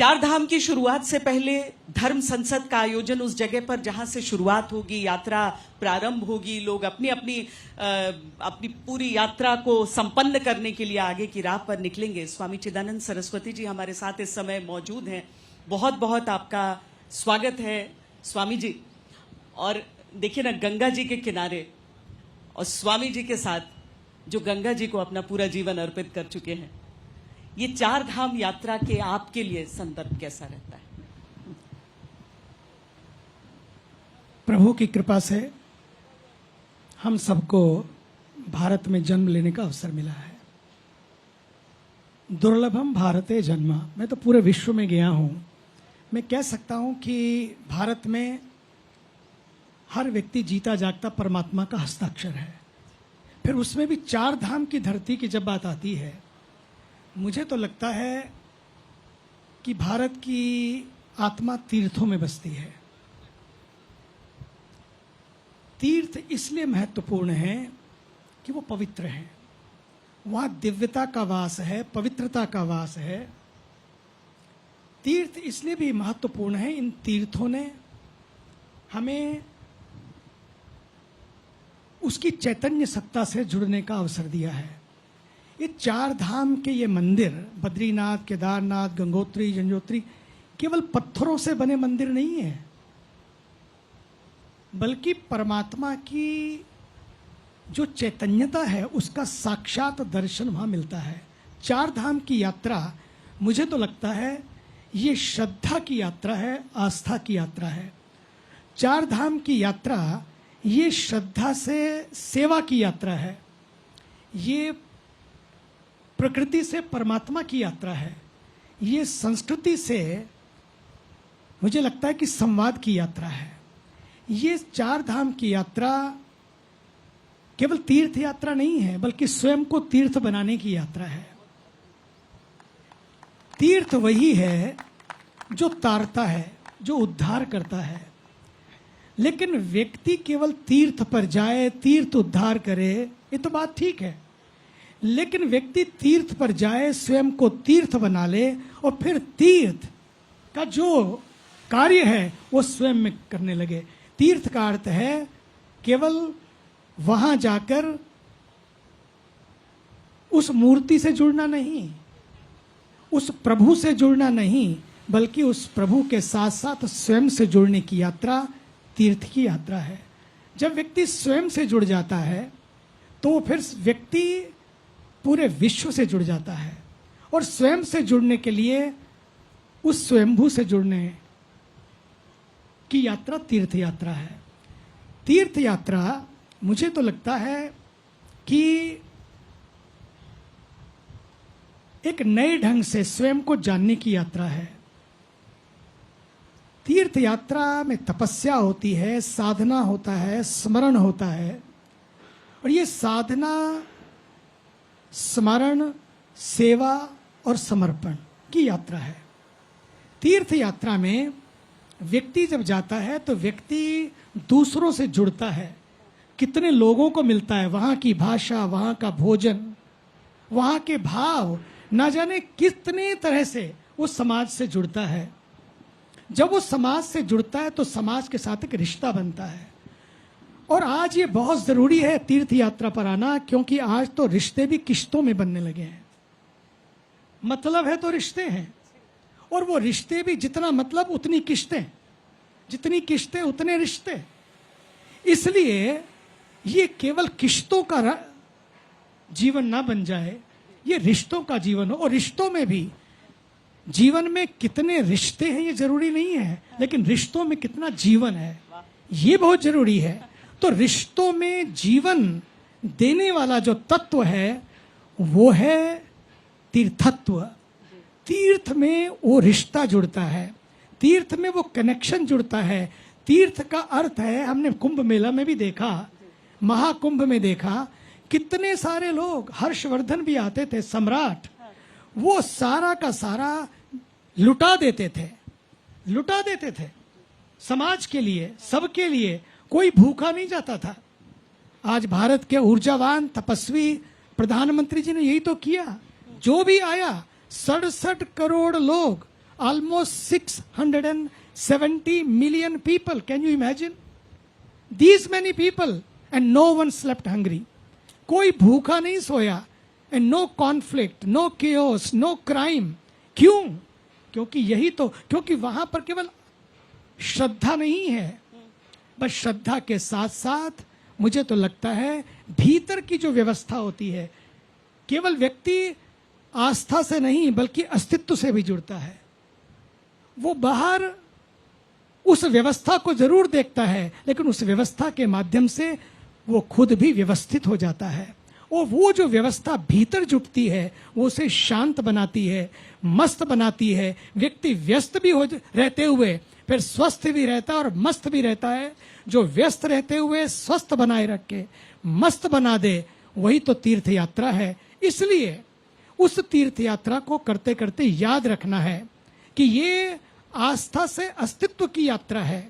चार धाम की शुरुआत से पहले धर्म संसद का आयोजन उस जगह पर जहां से शुरुआत होगी, यात्रा प्रारंभ होगी, लोग अपनी अपनी अपनी पूरी यात्रा को संपन्न करने के लिए आगे की राह पर निकलेंगे। स्वामी चिदानंद सरस्वती जी हमारे साथ इस समय मौजूद हैं। बहुत बहुत आपका स्वागत है स्वामी जी। और देखिए ना, गंगा जी के किनारे और स्वामी जी के साथ जो गंगा जी को अपना पूरा जीवन अर्पित कर चुके हैं, ये चार धाम यात्रा के आपके लिए संदर्भ कैसा रहता है? प्रभु की कृपा से हम सबको भारत में जन्म लेने का अवसर मिला है। दुर्लभम भारते जन्मा। मैं तो पूरे विश्व में गया हूं। मैं कह सकता हूं कि भारत में हर व्यक्ति जीता जागता परमात्मा का हस्ताक्षर है। फिर उसमें भी चार धाम की धरती की जब बात आती है, मुझे तो लगता है कि भारत की आत्मा तीर्थों में बसती है। तीर्थ इसलिए महत्वपूर्ण है कि वो पवित्र हैं। वहां दिव्यता का वास है, पवित्रता का वास है। तीर्थ इसलिए भी महत्वपूर्ण है, इन तीर्थों ने हमें उसकी चैतन्य सत्ता से जुड़ने का अवसर दिया है। ये चार धाम के ये मंदिर, बद्रीनाथ, केदारनाथ, गंगोत्री, यमुनोत्री, केवल पत्थरों से बने मंदिर नहीं है, बल्कि परमात्मा की जो चैतन्यता है उसका साक्षात दर्शन वहां मिलता है। चार धाम की यात्रा, मुझे तो लगता है ये श्रद्धा की यात्रा है, आस्था की यात्रा है। चार धाम की यात्रा ये श्रद्धा से सेवा की यात्रा है। ये प्रकृति से परमात्मा की यात्रा है। ये संस्कृति से मुझे लगता है कि संवाद की यात्रा है। ये चार धाम की यात्रा केवल तीर्थ यात्रा नहीं है, बल्कि स्वयं को तीर्थ बनाने की यात्रा है। तीर्थ वही है जो तारता है, जो उद्धार करता है। लेकिन व्यक्ति केवल तीर्थ पर जाए, तीर्थ उद्धार करे, ये तो बात ठीक है। लेकिन व्यक्ति तीर्थ पर जाए, स्वयं को तीर्थ बना ले और फिर तीर्थ का जो कार्य है वो स्वयं में करने लगे। तीर्थ का अर्थ है केवल वहां जाकर उस मूर्ति से जुड़ना नहीं, उस प्रभु से जुड़ना नहीं, बल्कि उस प्रभु के साथ साथ स्वयं से जुड़ने की यात्रा तीर्थ की यात्रा है। जब व्यक्ति स्वयं से जुड़ जाता है तो फिर व्यक्ति पूरे विश्व से जुड़ जाता है। और स्वयं से जुड़ने के लिए उस स्वयंभू से जुड़ने की यात्रा तीर्थ यात्रा है। तीर्थ यात्रा मुझे तो लगता है कि एक नए ढंग से स्वयं को जानने की यात्रा है। तीर्थ यात्रा में तपस्या होती है, साधना होता है, स्मरण होता है। और ये साधना, स्मरण, सेवा और समर्पण की यात्रा है। तीर्थ यात्रा में व्यक्ति जब जाता है तो व्यक्ति दूसरों से जुड़ता है। कितने लोगों को मिलता है, वहां की भाषा, वहां का भोजन, वहां के भाव, ना जाने कितने तरह से वो समाज से जुड़ता है। जब वो समाज से जुड़ता है तो समाज के साथ एक रिश्ता बनता है। और आज ये बहुत जरूरी है तीर्थ यात्रा पर आना, क्योंकि आज तो रिश्ते भी किश्तों में बनने लगे हैं। मतलब है तो रिश्ते हैं, और वो रिश्ते भी जितना मतलब उतनी किश्तें, जितनी किश्तें उतने रिश्ते। इसलिए ये केवल किश्तों का जीवन ना बन जाए, ये रिश्तों का जीवन हो। और रिश्तों में भी, जीवन में कितने रिश्ते हैं ये जरूरी नहीं है, लेकिन रिश्तों में कितना जीवन है ये बहुत जरूरी है। तो रिश्तों में जीवन देने वाला जो तत्व है वो है तीर्थत्व। तीर्थ में वो रिश्ता जुड़ता है, तीर्थ में वो कनेक्शन जुड़ता है। तीर्थ का अर्थ है, हमने कुंभ मेला में भी देखा, महाकुंभ में देखा, कितने सारे लोग, हर्षवर्धन भी आते थे, सम्राट, वो सारा का सारा लुटा देते थे समाज के लिए, सबके लिए। कोई भूखा नहीं जाता था। आज भारत के ऊर्जावान तपस्वी प्रधानमंत्री जी ने यही तो किया। जो भी आया 67 करोड़ लोग almost 670 million people. Can you imagine? These many people and no one slept hungry. कोई भूखा नहीं सोया. And no conflict, no chaos, no crime. क्यों? क्योंकि यही तो, क्योंकि वहां पर केवल श्रद्धा नहीं है, बस श्रद्धा के साथ साथ मुझे तो लगता है भीतर की जो व्यवस्था होती है, केवल व्यक्ति आस्था से नहीं बल्कि अस्तित्व से भी जुड़ता है. वो बाहर उस व्यवस्था को जरूर देखता है, लेकिन उस व्यवस्था के माध्यम से वो खुद भी व्यवस्थित हो जाता है. और वो जो व्यवस्था भीतर जुटती है वो उसे शांत बनाती है, मस्त बनाती है. व्यक्ति व्यस्त भी हो रहते हुए फिर स्वस्थ भी रहता है और मस्त भी रहता है. जो व्यस्त रहते हुए स्वस्थ बनाए रख के मस्त बना दे, वही तो तीर्थ यात्रा है. इसलिए उस तीर्थ यात्रा को करते करते याद रखना है कि ये आस्था से अस्तित्व की यात्रा है,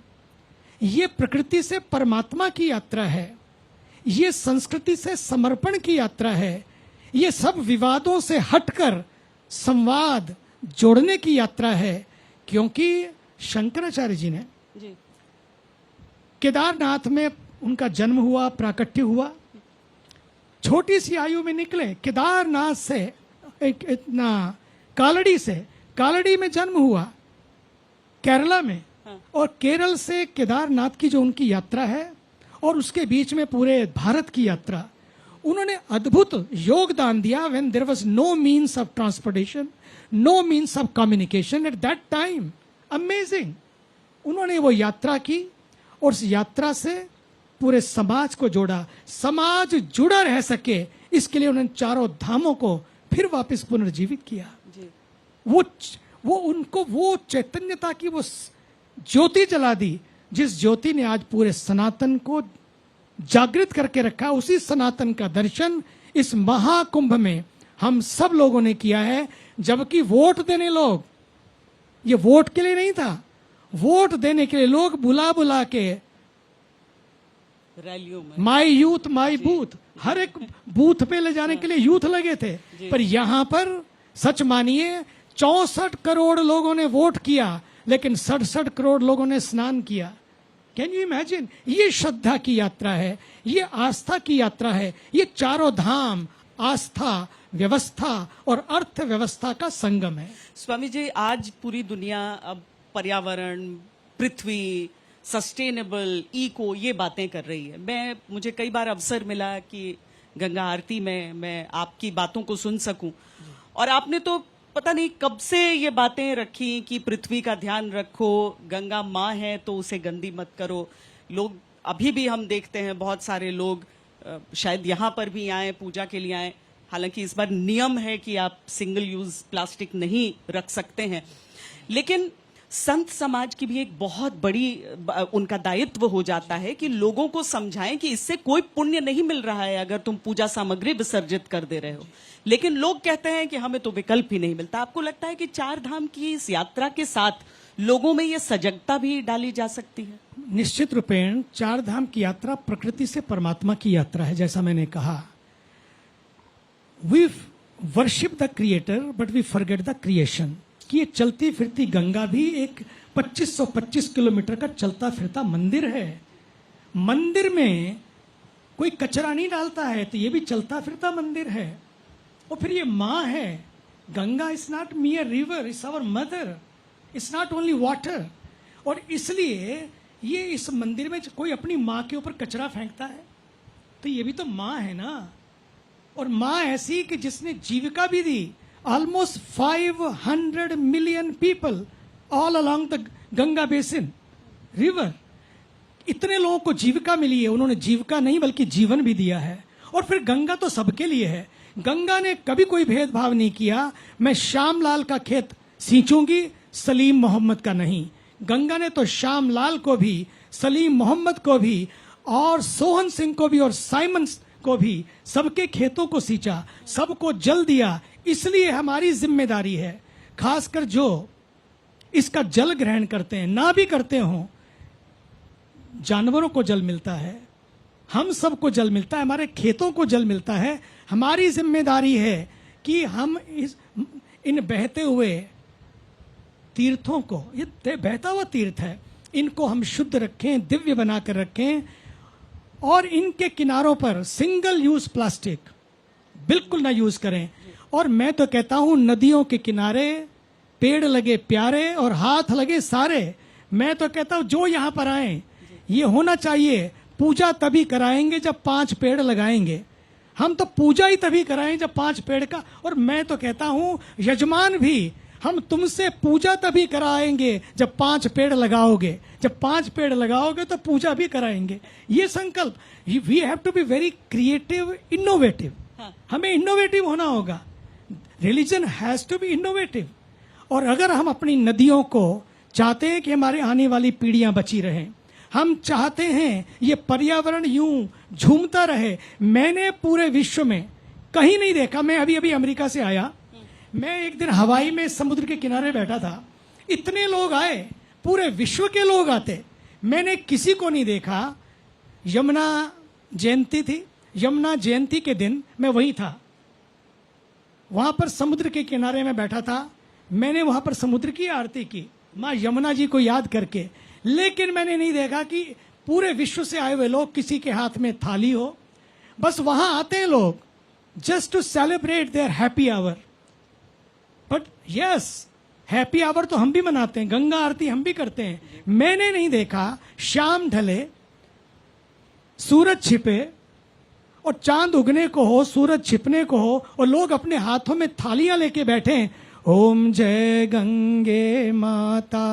ये प्रकृति से परमात्मा की यात्रा है, ये संस्कृति से समर्पण की यात्रा है, ये सब विवादों से हटकर संवाद जोड़ने की यात्रा है. क्योंकि शंकराचार्य जी ने जी केदारनाथ में उनका जन्म हुआ, प्राकट्य हुआ, छोटी सी आयु में निकले केदारनाथ से, एक इतना कालड़ी में जन्म हुआ केरला में. और केरल से केदारनाथ की जो उनकी यात्रा है और उसके बीच में पूरे भारत की यात्रा, उन्होंने अद्भुत योगदान दिया. When there was no means of transportation, no means of communication at that time, amazing. उन्होंने वो यात्रा की और उस यात्रा से पूरे समाज को जोड़ा. समाज जुड़ा रह सके इसके लिए उन्होंने चारों धामों को फिर वापस पुनर्जीवित किया. वो उनको वो चैतन्यता की वो ज्योति जला दी जिस ज्योति ने आज पूरे सनातन को जागृत करके रखा. उसी सनातन का दर्शन इस महाकुंभ में हम सब लोगों ने किया है. जबकि वोट देने लोग, ये वोट के लिए नहीं था, वोट देने के लिए लोग बुला बुला के रैलियों में माई यूथ माई बूथ, हर एक बूथ पे ले जाने के लिए यूथ लगे थे. पर यहां पर सच मानिए 64 करोड़ लोगों ने वोट किया, लेकिन 67 करोड़ लोगों ने स्नान किया. Can you imagine? ये श्रद्धा की यात्रा है, ये आस्था की यात्रा है, ये चारों धाम आस्था, व्यवस्था और अर्थव्यवस्था का संगम है. स्वामी जी, आज पूरी दुनिया अब पर्यावरण, पृथ्वी, सस्टेनेबल, इको, ये बातें कर रही है. मुझे कई बार अवसर मिला कि गंगा आरती में मैं आपकी बातों को सुन सकूं, और आपने तो पता नहीं कब से ये बातें रखी कि पृथ्वी का ध्यान रखो, गंगा माँ है तो उसे गंदी मत करो. लोग अभी भी हम देखते हैं बहुत सारे लोग शायद यहाँ पर भी आए, पूजा के लिए आए. हालांकि इस बार नियम है कि आप सिंगल यूज प्लास्टिक नहीं रख सकते हैं, लेकिन संत समाज की भी एक बहुत बड़ी उनका दायित्व हो जाता है कि लोगों को समझाएं कि इससे कोई पुण्य नहीं मिल रहा है अगर तुम पूजा सामग्री विसर्जित कर दे रहे हो. लेकिन लोग कहते हैं कि हमें तो विकल्प ही नहीं मिलता. आपको लगता है कि चार धाम की इस यात्रा के साथ लोगों में ये सजगता भी डाली जा सकती है? निश्चित रूपेण चार धाम की यात्रा प्रकृति से परमात्मा की यात्रा है. जैसा मैंने कहा, we worship the creator but we forget the creation. कि ये चलती फिरती गंगा भी एक 2525 किलोमीटर का चलता फिरता मंदिर है. मंदिर में कोई कचरा नहीं डालता है, तो ये भी चलता फिरता मंदिर है. और फिर ये माँ है. Ganga is not mere river, is our mother, it's not only water. और इसलिए ये इस मंदिर में कोई अपनी माँ के ऊपर कचरा फेंकता है तो ये भी तो माँ है ना. और माँ ऐसी कि जिसने जीविका भी दी. Almost 500 million people all along the Ganga Basin river. इतने लोगों को जीविका मिली है. उन्होंने जीविका नहीं बल्कि जीवन भी दिया है. और फिर गंगा तो सबके लिए है. गंगा ने कभी कोई भेदभाव नहीं किया, मैं श्यामलाल का खेत सींचूंगी, सलीम मोहम्मद का नहीं. गंगा ने तो श्यामलाल को भी, सलीम मोहम्मद को भी, और सोहन सिंह को भी, और साइमन को भी, सबके खेतों को सींचा, सबको जल दिया. इसलिए हमारी जिम्मेदारी है, खासकर जो इसका जल ग्रहण करते हैं, ना भी करते हो, जानवरों को जल मिलता है, हम सबको जल मिलता है, हमारे खेतों को जल मिलता है. हमारी जिम्मेदारी है कि हम इन बहते हुए तीर्थों को, ये बहता हुआ तीर्थ है, इनको हम शुद्ध रखें, दिव्य बनाकर रखें, और इनके किनारों पर सिंगल यूज प्लास्टिक बिल्कुल ना यूज करें। और मैं तो कहता हूं नदियों के किनारे पेड़ लगे प्यारे और हाथ लगे सारे। मैं तो कहता हूं जो यहां पर आए, ये होना चाहिए, पूजा तभी कराएंगे जब 5 पेड़ लगाएंगे। हम तो पूजा ही तभी कराएं जब 5 पेड़ का। और मैं तो कहता हूं यजमान भी, हम तुमसे पूजा तभी कराएंगे जब 5 पेड़ लगाओगे। जब 5 पेड़ लगाओगे तो पूजा भी कराएंगे। ये संकल्प, we have to be very creative, innovative. हमें इनोवेटिव होना होगा। Religion has to be innovative. और अगर हम अपनी नदियों को चाहते हैं कि हमारे आने वाली पीढ़ियां बची रहें, हम चाहते हैं ये पर्यावरण यूं झूमता रहे। मैंने पूरे विश्व में कहीं नहीं देखा, मैं अभी अभी अमेरिका से आया, मैं एक दिन हवाई में समुद्र के किनारे बैठा था, इतने लोग आए, पूरे विश्व के लोग आते, मैंने किसी को नहीं देखा। यमुना जयंती थी, यमुना जयंती के दिन मैं वहीं था, वहां पर समुद्र के किनारे में बैठा था। मैंने वहां पर समुद्र की आरती की, मां यमुना जी को याद करके। लेकिन मैंने नहीं देखा कि पूरे विश्व से आए हुए लोग, किसी के हाथ में थाली हो। बस वहां आते हैं लोग just to celebrate their happy hour. But yes, happy hour तो हम भी मनाते हैं, गंगा आरती हम भी करते हैं। मैंने नहीं देखा शाम ढले, सूरज छिपे और चांद उगने को हो, सूरज छिपने को हो, और लोग अपने हाथों में थालियां लेके बैठे हैं, ओम जय गंगे माता।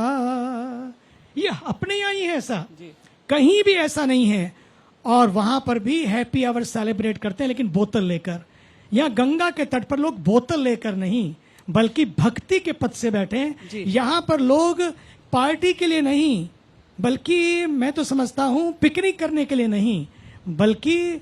ये अपने यहाँ ही है ऐसा, कहीं भी ऐसा नहीं है। और वहां पर भी हैप्पी आवर सेलिब्रेट करते हैं, लेकिन बोतल लेकर। यहाँ गंगा के तट पर लोग बोतल लेकर नहीं, बल्कि भक्ति के पद से बैठे हैं। यहाँ पर लोग पार्टी के लिए नहीं, बल्कि मैं तो समझता हूं पिकनिक करने के लिए नहीं, बल्कि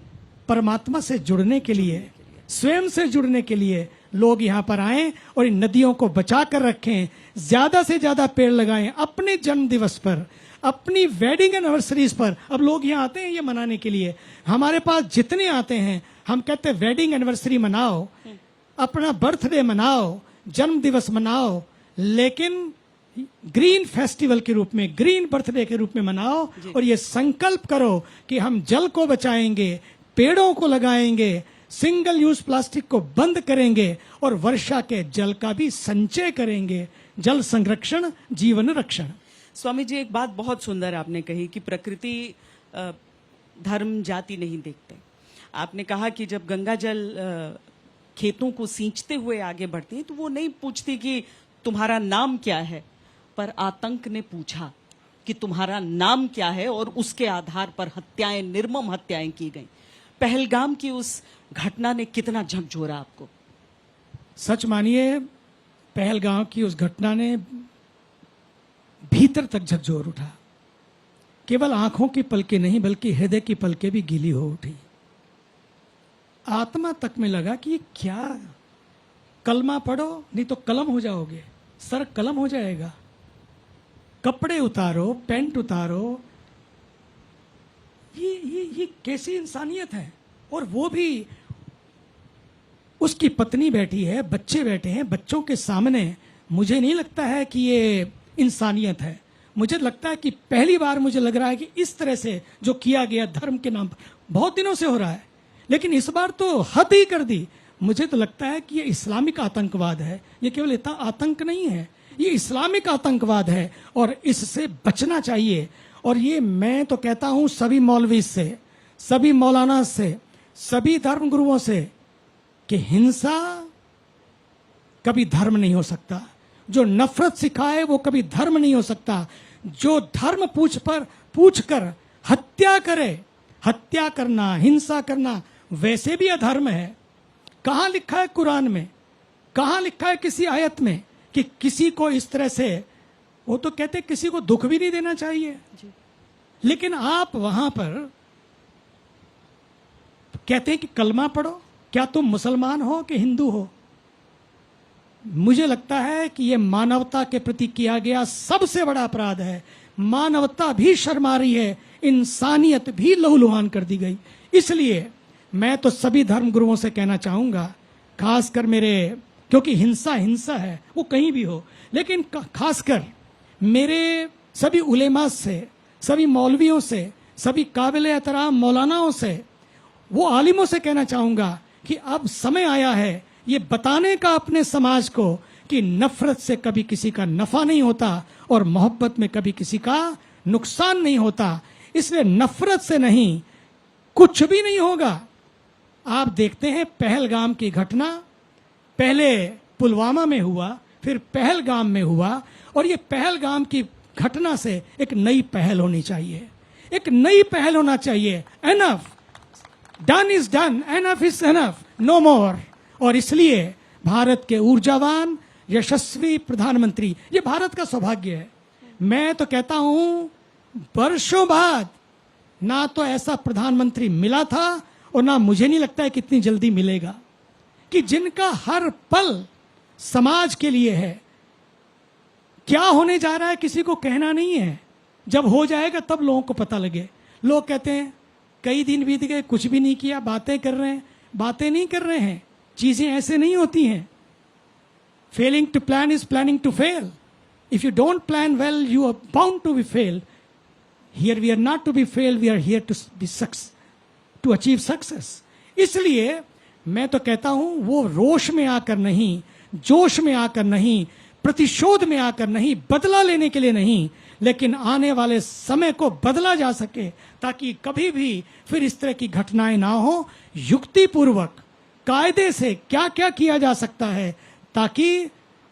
परमात्मा से जुड़ने के लिए, स्वयं से जुड़ने के लिए लोग यहाँ पर आए और इन नदियों को बचा कर रखें। ज्यादा से ज्यादा पेड़ लगाएं। अपने जन्म दिवस पर, अपनी वेडिंग एनिवर्सरीज पर अब लोग यहाँ आते हैं ये मनाने के लिए। हमारे पास जितने आते हैं, हम कहते हैं वेडिंग एनिवर्सरी मनाओ, अपना बर्थडे मनाओ, जन्म दिवस मनाओ, लेकिन ग्रीन फेस्टिवल के रूप में, ग्रीन बर्थडे के रूप में मनाओ। और ये संकल्प करो कि हम जल को बचाएंगे, पेड़ों को लगाएंगे, सिंगल यूज प्लास्टिक को बंद करेंगे और वर्षा के जल का भी संचय करेंगे। जल संरक्षण, जीवन रक्षण। स्वामी जी, एक बात बहुत सुंदर आपने कही कि प्रकृति धर्म जाति नहीं देखते। आपने कहा कि जब गंगा जल खेतों को सींचते हुए आगे बढ़ती है तो वो नहीं पूछती कि तुम्हारा नाम क्या है, पर आतंक ने पूछा कि तुम्हारा नाम क्या है, और उसके आधार पर हत्याएं, निर्मम हत्याएं की गई। पहलगाम की उस घटना ने कितना झकझोरा आपको? सच मानिए, पहलगाम की उस घटना ने भीतर तक झकझोर उठा। केवल आंखों की पलकें नहीं, बल्कि हृदय की पलकें भी गीली हो उठी। आत्मा तक में लगा कि ये क्या, कलमा पढ़ो नहीं तो कलम हो जाओगे, सर कलम हो जाएगा। कपड़े उतारो, पैंट उतारो, ये कैसी इंसानियत है। और वो भी, उसकी पत्नी बैठी है, बच्चे बैठे हैं, बच्चों के सामने। मुझे नहीं लगता है कि ये इंसानियत है। मुझे लगता है कि पहली बार मुझे लग रहा है कि इस तरह से जो किया गया धर्म के नाम पर, बहुत दिनों से हो रहा है, लेकिन इस बार तो हद ही कर दी। मुझे तो लगता है कि ये इस्लामिक आतंकवाद है। ये केवल इतना आतंक नहीं है, ये इस्लामिक आतंकवाद है और इससे बचना चाहिए। और ये मैं तो कहता हूं सभी मौलवी से, सभी मौलाना से, सभी धर्म गुरुओं से, कि हिंसा कभी धर्म नहीं हो सकता। जो नफरत सिखाए वो कभी धर्म नहीं हो सकता। जो धर्म पूछकर हत्या करे, हत्या करना, हिंसा करना, वैसे भी अधर्म है। कहां लिखा है कुरान में, कहां लिखा है किसी आयत में कि किसी को इस तरह से, वो तो कहते किसी को दुख भी नहीं देना चाहिए जी। लेकिन आप वहां पर कहते हैं कि कलमा पढ़ो। क्या तुम मुसलमान हो कि हिंदू हो? मुझे लगता है कि यह मानवता के प्रति किया गया सबसे बड़ा अपराध है। मानवता भी शर्मा रही है, इंसानियत भी लहूलुहान कर दी गई। इसलिए मैं तो सभी धर्म गुरुओं से कहना चाहूंगा, खासकर मेरे क्योंकि हिंसा हिंसा है, वो कहीं भी हो। लेकिन खासकर मेरे सभी उलेमा से, सभी मौलवियों से, सभी काबिल एहतराम मौलानाओं से, वो आलिमों से कहना चाहूंगा कि अब समय आया है ये बताने का अपने समाज को कि नफरत से कभी किसी का नफा नहीं होता और मोहब्बत में कभी किसी का नुकसान नहीं होता। इसलिए नफरत से नहीं, कुछ भी नहीं होगा। आप देखते हैं पहलगाम की घटना, पहले पुलवामा में हुआ, फिर पहलगाम में हुआ, और ये पहलगाम की घटना से एक नई पहल होनी चाहिए, एक नई पहल होना चाहिए। Enough, done is done, enough is enough, no more. और इसलिए भारत के ऊर्जावान यशस्वी प्रधानमंत्री, ये भारत का सौभाग्य है। मैं तो कहता हूं वर्षों बाद ना तो ऐसा प्रधानमंत्री मिला था और ना मुझे नहीं लगता है कितनी जल्दी मिलेगा, कि जिनका हर पल समाज के लिए है। क्या होने जा रहा है किसी को कहना नहीं है, जब हो जाएगा तब लोगों को पता लगे। लोग कहते हैं कई दिन बीत गए, कुछ भी नहीं किया, बातें कर रहे हैं। बातें नहीं कर रहे हैं, चीजें ऐसे नहीं होती हैं। Failing to plan is planning to fail. If you don't plan well, you are bound to be fail. Here we are not to be fail, we are here to be to achieve success. इसलिए मैं तो कहता हूं वो रोष में आकर नहीं, जोश में आकर नहीं, प्रतिशोध में आकर नहीं, बदला लेने के लिए नहीं, लेकिन आने वाले समय को बदला जा सके ताकि कभी भी फिर इस तरह की घटनाएं ना हो। युक्तिपूर्वक कायदे से क्या क्या किया जा सकता है ताकि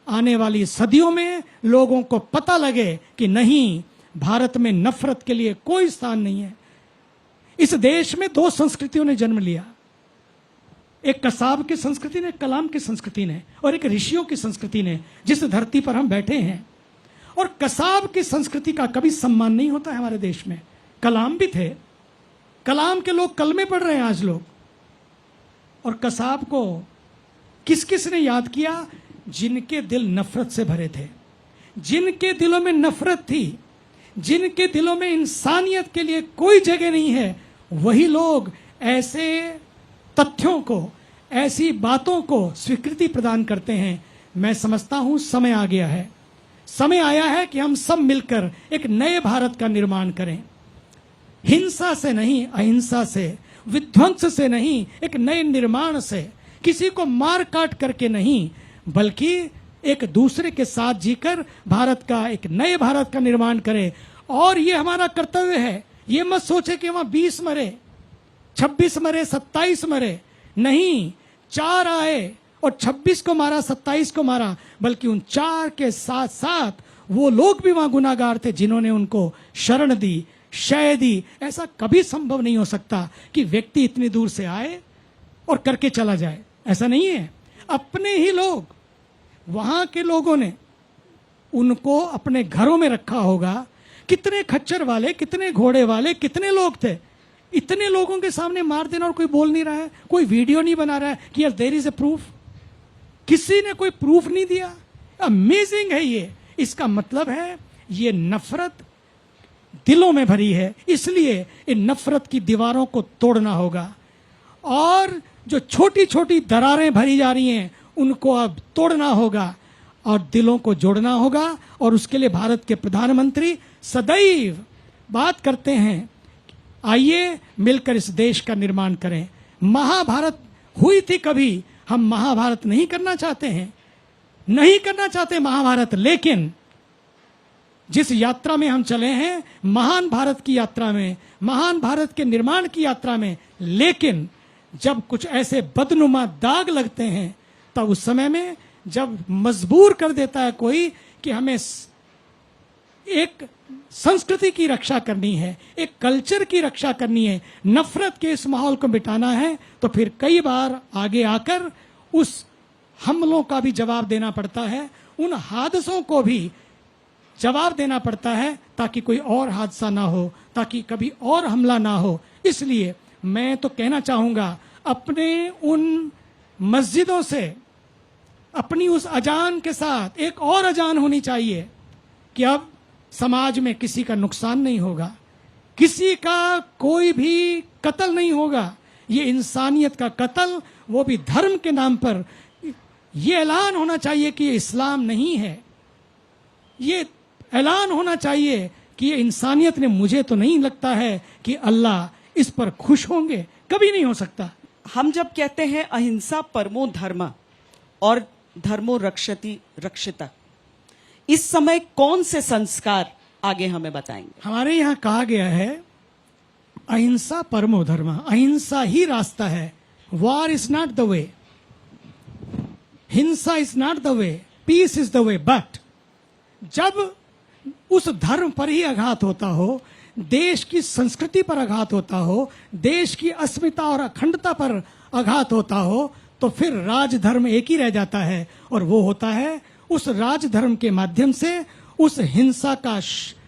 आने वाली सदियों में लोगों को पता लगे कि नहीं, भारत में नफरत के लिए कोई स्थान नहीं है। इस देश में दो संस्कृतियों ने जन्म लिया, एक कसाब की संस्कृति ने, कलाम की संस्कृति ने, और एक ऋषियों की संस्कृति ने, जिस धरती पर हम बैठे हैं। और कसाब की संस्कृति का कभी सम्मान नहीं होता है हमारे देश में। कलाम भी थे, कलाम के लोग कलमे पढ़ रहे हैं आज लोग। और कसाब को किस किस ने याद किया? जिनके दिल नफरत से भरे थे, जिनके दिलों में नफरत थी, जिनके दिलों में इंसानियत के लिए कोई जगह नहीं है, वही लोग ऐसे तथ्यों को, ऐसी बातों को स्वीकृति प्रदान करते हैं। मैं समझता हूं समय आ गया है, समय आया है कि हम सब मिलकर एक नए भारत का निर्माण करें। हिंसा से नहीं, अहिंसा से, विध्वंस से नहीं, एक नए निर्माण से, किसी को मार काट करके नहीं, बल्कि एक दूसरे के साथ जीकर भारत का, एक नए भारत का निर्माण करें। और ये हमारा कर्तव्य है। ये मत सोचे कि वहां 20 मरे, 26 मरे, 27 मरे, नहीं, 4 आए और 26 को मारा, 27 को मारा, बल्कि उन 4 के साथ साथ वो लोग भी वहां गुनाहगार थे जिन्होंने उनको शरण दी, शय दी। ऐसा कभी संभव नहीं हो सकता कि व्यक्ति इतनी दूर से आए और करके चला जाए, ऐसा नहीं है। अपने ही लोग, वहां के लोगों ने उनको अपने घरों में रखा होगा। कितने खच्चर वाले, कितने घोड़े वाले, कितने लोग थे। इतने लोगों के सामने मार देना और कोई बोल नहीं रहा है, कोई वीडियो नहीं बना रहा है कि यार देयर इज ए प्रूफ। किसी ने कोई प्रूफ नहीं दिया। अमेजिंग है ये। इसका मतलब है ये नफरत दिलों में भरी है। इसलिए इन नफरत की दीवारों को तोड़ना होगा और जो छोटी छोटी दरारें भरी जा रही हैं उनको अब तोड़ना होगा और दिलों को जोड़ना होगा। और उसके लिए भारत के प्रधानमंत्री सदैव बात करते हैं, आइए मिलकर इस देश का निर्माण करें। महाभारत हुई थी कभी, हम महाभारत नहीं करना चाहते हैं, नहीं करना चाहते महाभारत, लेकिन जिस यात्रा में हम चले हैं, महान भारत की यात्रा में, महान भारत के निर्माण की यात्रा में, लेकिन जब कुछ ऐसे बदनुमा दाग लगते हैं तब उस समय में जब मजबूर कर देता है कोई कि हमें एक संस्कृति की रक्षा करनी है, एक कल्चर की रक्षा करनी है, नफरत के इस माहौल को मिटाना है, तो फिर कई बार आगे आकर उस हमलों का भी जवाब देना पड़ता है, उन हादसों को भी जवाब देना पड़ता है ताकि कोई और हादसा ना हो, ताकि कभी और हमला ना हो। इसलिए मैं तो कहना चाहूंगा, अपने उन मस्जिदों से, अपनी उस अजान के साथ एक और अजान होनी चाहिए कि अब समाज में किसी का नुकसान नहीं होगा, किसी का कोई भी कत्ल नहीं होगा। ये इंसानियत का कत्ल, वो भी धर्म के नाम पर, ये ऐलान होना चाहिए कि ये इस्लाम नहीं है। ये ऐलान होना चाहिए कि ये इंसानियत ने, मुझे तो नहीं लगता है कि अल्लाह इस पर खुश होंगे, कभी नहीं हो सकता। हम जब कहते हैं अहिंसा परमो धर्म और धर्मो रक्षति रक्षिता, इस समय कौन से संस्कार आगे हमें बताएंगे? हमारे यहाँ कहा गया है अहिंसा परमो धर्म, अहिंसा ही रास्ता है। War is not the way, हिंसा is not the way, peace is the way. But जब उस धर्म पर ही आघात होता हो, देश की संस्कृति पर आघात होता हो, देश की अस्मिता और अखंडता पर आघात होता हो, तो फिर राजधर्म एक ही रह जाता है, और वो होता है उस राजधर्म के माध्यम से उस हिंसा का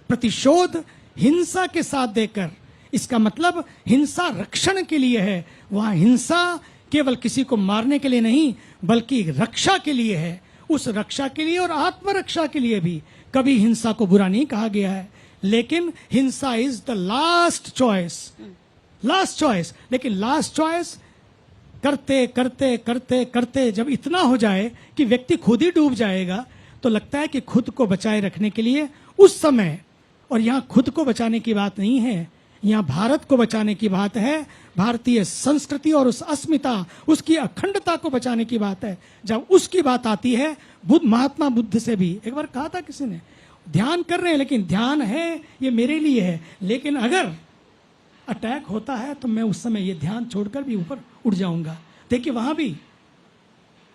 प्रतिशोध हिंसा के साथ देकर। इसका मतलब हिंसा रक्षण के लिए है, वहां हिंसा केवल किसी को मारने के लिए नहीं बल्कि रक्षा के लिए है। उस रक्षा के लिए और आत्मरक्षा के लिए भी कभी हिंसा को बुरा नहीं कहा गया है, लेकिन हिंसा is the last choice, last choice. लेकिन लास्ट चॉइस करते करते करते करते जब इतना हो जाए कि व्यक्ति खुद ही डूब जाएगा, तो लगता है कि खुद को बचाए रखने के लिए उस समय, और यहां खुद को बचाने की बात नहीं है, यहां भारत को बचाने की बात है, भारतीय संस्कृति और उस अस्मिता, उसकी अखंडता को बचाने की बात है। जब उसकी बात आती है, महात्मा बुद्ध से भी एक बार कहा था किसी ने, ध्यान कर रहे हैं लेकिन ध्यान है ये मेरे लिए है, लेकिन अगर अटैक होता है तो मैं उस समय ये ध्यान छोड़कर भी ऊपर उड़ जाऊंगा। देखिए वहां भी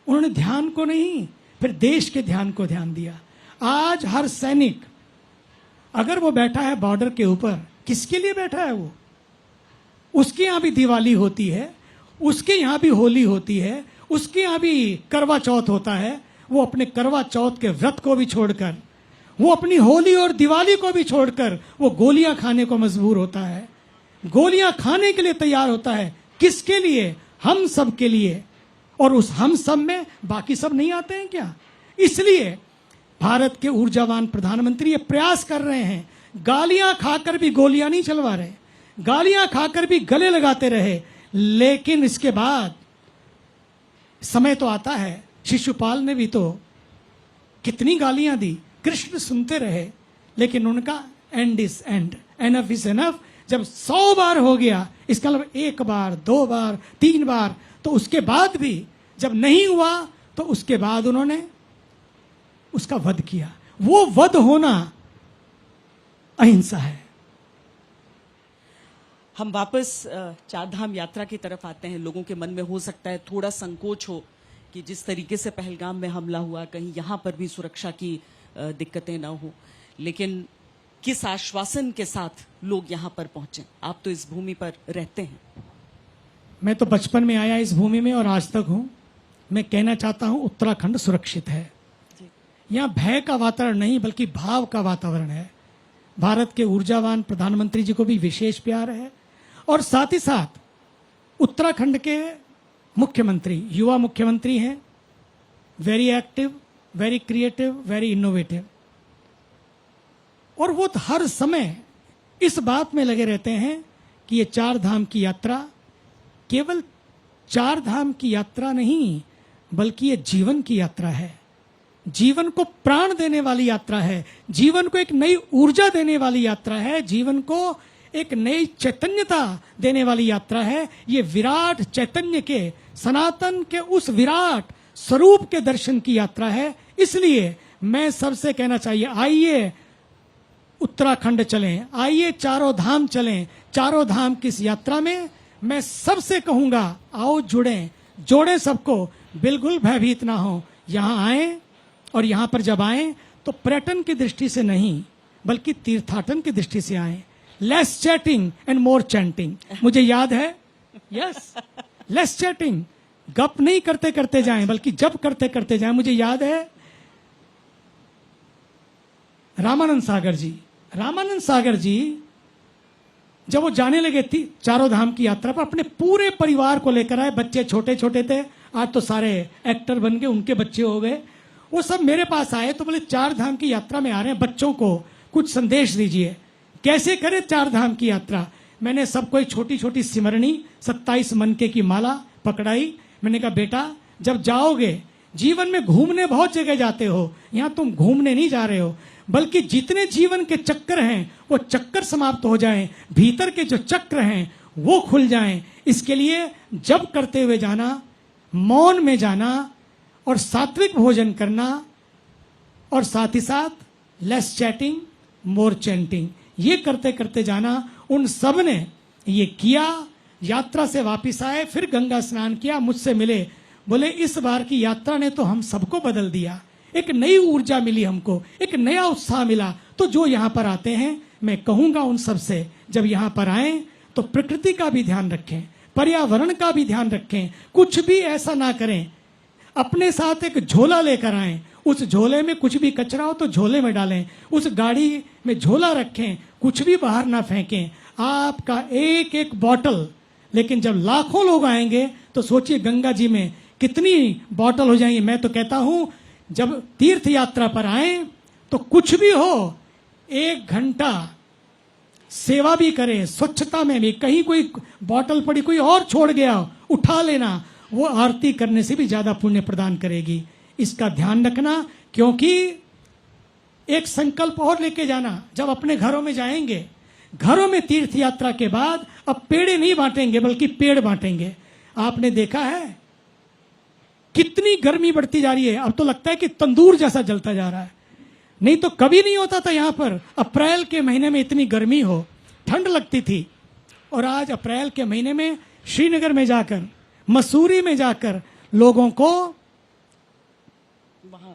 उन्होंने ध्यान को नहीं, फिर देश के ध्यान को ध्यान दिया। आज हर सैनिक अगर वो बैठा है बॉर्डर के ऊपर, किसके लिए बैठा है वो? उसके यहां भी दिवाली होती है, उसके यहां भी होली होती है, उसके यहां भी करवा चौथ होता है। वो अपने करवा चौथ के व्रत को भी छोड़कर, वो अपनी होली और दिवाली को भी छोड़कर वो गोलियां खाने को मजबूर होता है, गोलियां खाने के लिए तैयार होता है। किसके लिए? हम सब के लिए। और उस हम सब में बाकी सब नहीं आते हैं क्या? इसलिए भारत के ऊर्जावान प्रधानमंत्री ये प्रयास कर रहे हैं, गालियां खाकर भी गोलियां नहीं चलवा रहे, गालियां खाकर भी गले लगाते रहे, लेकिन इसके बाद समय तो आता है। शिशुपाल ने भी तो कितनी गालियां दी, कृष्ण सुनते रहे, लेकिन उनका and is and, enough is enough. जब 100 बार हो गया, इसका मतलब 1 बार 2 बार 3 बार, तो उसके बाद भी जब नहीं हुआ तो उसके बाद उन्होंने उसका वध किया। वो वध होना अहिंसा है। हम वापस चारधाम यात्रा की तरफ आते हैं। लोगों के मन में हो सकता है थोड़ा संकोच हो कि जिस तरीके से पहलगाम में हमला हुआ, कहीं यहां पर भी सुरक्षा की दिक्कतें ना हो, लेकिन किस आश्वासन के साथ लोग यहां पर पहुंचे? आप तो इस भूमि पर रहते हैं। मैं तो बचपन में आया इस भूमि में और आज तक हूं। मैं कहना चाहता हूं उत्तराखंड सुरक्षित है। यहां भय का वातावरण नहीं बल्कि भाव का वातावरण है। भारत के ऊर्जावान प्रधानमंत्री जी को भी विशेष प्यार है, और साथ ही साथ उत्तराखंड के मुख्यमंत्री, युवा मुख्यमंत्री हैं, very active, very creative, very innovative, और वो हर समय इस बात में लगे रहते हैं कि ये 4 धाम की यात्रा केवल 4 धाम की यात्रा नहीं बल्कि ये जीवन की यात्रा है, जीवन को प्राण देने वाली यात्रा है, जीवन को एक नई ऊर्जा देने वाली यात्रा है, जीवन को एक नई चैतन्यता देने वाली यात्रा है। ये विराट चैतन्य के, सनातन के उस विराट स्वरूप के दर्शन की यात्रा है। इसलिए मैं सबसे कहना चाहिए, आइए उत्तराखंड चलें, आइए चारों धाम चलें। चारों धाम की इस यात्रा में मैं सबसे कहूंगा, आओ जुड़ें, जोड़ें सबको, बिल्कुल भयभीत ना हो। यहां आए, और यहां पर जब आए तो पर्यटन की दृष्टि से नहीं बल्कि तीर्थाटन की दृष्टि से आए। Less chatting and more chanting. मुझे याद है, यस, लेस चैटिंग, गप नहीं करते करते जाएं बल्कि जब करते करते जाएं। मुझे याद है रामानंद सागर जी जब वो जाने लगे थी चारों धाम की यात्रा पर, अपने पूरे परिवार को लेकर आए। बच्चे छोटे छोटे थे, आज तो सारे एक्टर बन गए, उनके बच्चे हो गए। वो सब मेरे पास आए तो बोले 4 धाम की यात्रा में आ रहे हैं, बच्चों को कुछ संदेश दीजिए, कैसे करें 4 धाम की यात्रा। मैंने सबको एक छोटी छोटी सिमरनी 27 मनके की माला पकड़ाई। मैंने कहा बेटा जब जाओगे जीवन में घूमने बहुत जगह जाते हो, यहाँ तुम घूमने नहीं जा रहे हो, बल्कि जितने जीवन के चक्कर हैं वो चक्कर समाप्त हो जाएं, भीतर के जो चक्र हैं वो खुल जाएं। इसके लिए जब करते हुए जाना, मौन में जाना और सात्विक भोजन करना, और साथ ही साथ लेस चैटिंग मोर चैंटिंग, ये करते करते जाना। उन सब ने ये किया, यात्रा से वापस आए, फिर गंगा स्नान किया, मुझसे मिले, बोले इस बार की यात्रा ने तो हम सबको बदल दिया, एक नई ऊर्जा मिली हमको, एक नया उत्साह मिला। तो जो यहाँ पर आते हैं, मैं कहूंगा उन सब से, जब यहाँ पर आए तो प्रकृति का भी ध्यान रखें, पर्यावरण का भी ध्यान रखें, कुछ भी ऐसा ना करें। अपने साथ एक झोला लेकर आएं, उस झोले में कुछ भी कचरा हो तो झोले में डालें, उस गाड़ी में झोला रखें, कुछ भी बाहर ना फेंकें। आपका एक एक बॉटल, लेकिन जब लाखों लोग आएंगे तो सोचिए गंगा जी में कितनी बॉटल हो जाएंगी। मैं तो कहता हूं जब तीर्थ यात्रा पर आए तो कुछ भी हो, 1 घंटा सेवा भी करें, स्वच्छता में भी, कहीं कोई बॉटल पड़ी कोई और छोड़ गया उठा लेना, वो आरती करने से भी ज्यादा पुण्य प्रदान करेगी। इसका ध्यान रखना, क्योंकि एक संकल्प और लेके जाना, जब अपने घरों में जाएंगे, घरों में तीर्थ यात्रा के बाद अब पेड़े नहीं बांटेंगे बल्कि पेड़ बांटेंगे। आपने देखा है कितनी गर्मी बढ़ती जा रही है, अब तो लगता है कि तंदूर जैसा जलता जा रहा है। नहीं तो कभी नहीं होता था यहाँ पर अप्रैल के महीने में इतनी गर्मी हो, ठंड लगती थी, और आज अप्रैल के महीने में श्रीनगर में जाकर, मसूरी में जाकर लोगों को वहां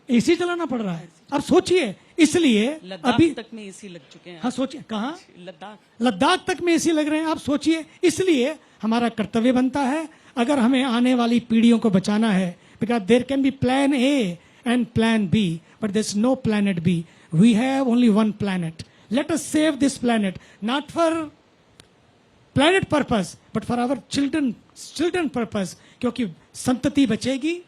एसी चलाना पड़ रहा है। अब सोचिए, इसलिए लद्दाख अभी तक में एसी लग चुके हैं। हाँ सोचिए, कहाँ लद्दाख तक में एसी लग रहे हैं। आप सोचिए, इसलिए हमारा कर्तव्य बनता है, अगर हमें आने वाली पीढ़ियों को बचाना है, because there can be plan A and plan B, but there is no planet B, we have only one planet. Let us save this planet, not for planet purpose but for our children purpose, क्योंकि संतति बचेगी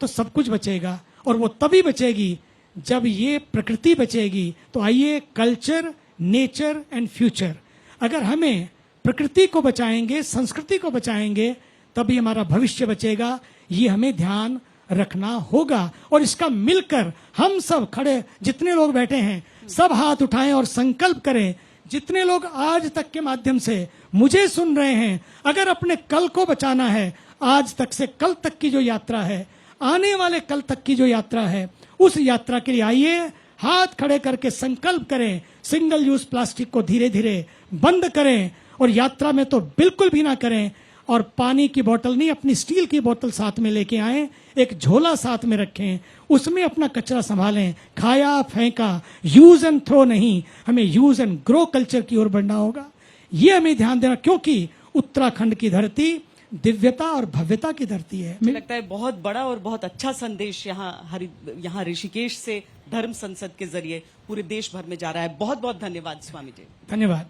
तो सब कुछ बचेगा, और वो तभी बचेगी जब ये प्रकृति बचेगी। तो आइए, कल्चर, नेचर एंड फ्यूचर, अगर हमें प्रकृति को बचाएंगे, संस्कृति को बचाएंगे, तभी हमारा भविष्य बचेगा। ये हमें ध्यान रखना होगा, और इसका मिलकर हम सब खड़े, जितने लोग बैठे हैं, सब हाथ उठाएं और संकल्प करें। जितने लोग आज तक के माध्यम से मुझे सुन रहे हैं, अगर अपने कल को बचाना है, आज तक से कल तक की जो यात्रा है, आने वाले कल तक की जो यात्रा है, उस यात्रा के लिए आइए, हाथ खड़े करके संकल्प करें, सिंगल यूज प्लास्टिक को धीरे धीरे बंद करें, और यात्रा में तो बिल्कुल भी ना करें। और पानी की बोतल नहीं, अपनी स्टील की बोतल साथ में लेके आएं, एक झोला साथ में रखें, उसमें अपना कचरा संभालें, खाया फेंका, यूज एंड थ्रो नहीं, हमें यूज एंड ग्रो कल्चर की ओर बढ़ना होगा। ये हमें ध्यान देना, क्योंकि उत्तराखंड की धरती दिव्यता और भव्यता की धरती है। मुझे लगता है बहुत बड़ा और बहुत अच्छा संदेश यहाँ ऋषिकेश से धर्म संसद के जरिए पूरे देश भर में जा रहा है। बहुत बहुत धन्यवाद स्वामी जी। धन्यवाद।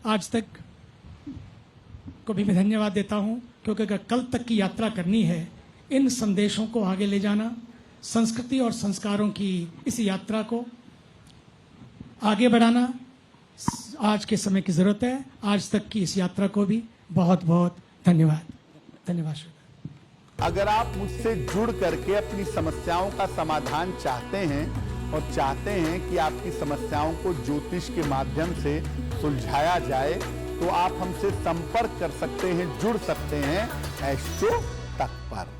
आज तक को भी मैं धन्यवाद देता हूं, क्योंकि अगर कल तक की यात्रा करनी है, इन संदेशों को आगे ले जाना, संस्कृति और संस्कारों की इस यात्रा को आगे बढ़ाना आज के समय की जरूरत है। आज तक की इस यात्रा को भी बहुत बहुत धन्यवाद। धन्यवाद। अगर आप मुझसे जुड़ करके अपनी समस्याओं का समाधान चाहते हैं और चाहते हैं कि आपकी समस्याओं को ज्योतिष के माध्यम से सुलझाया जाए, तो आप हमसे संपर्क कर सकते हैं, जुड़ सकते हैं एस्ट्रो तक पर।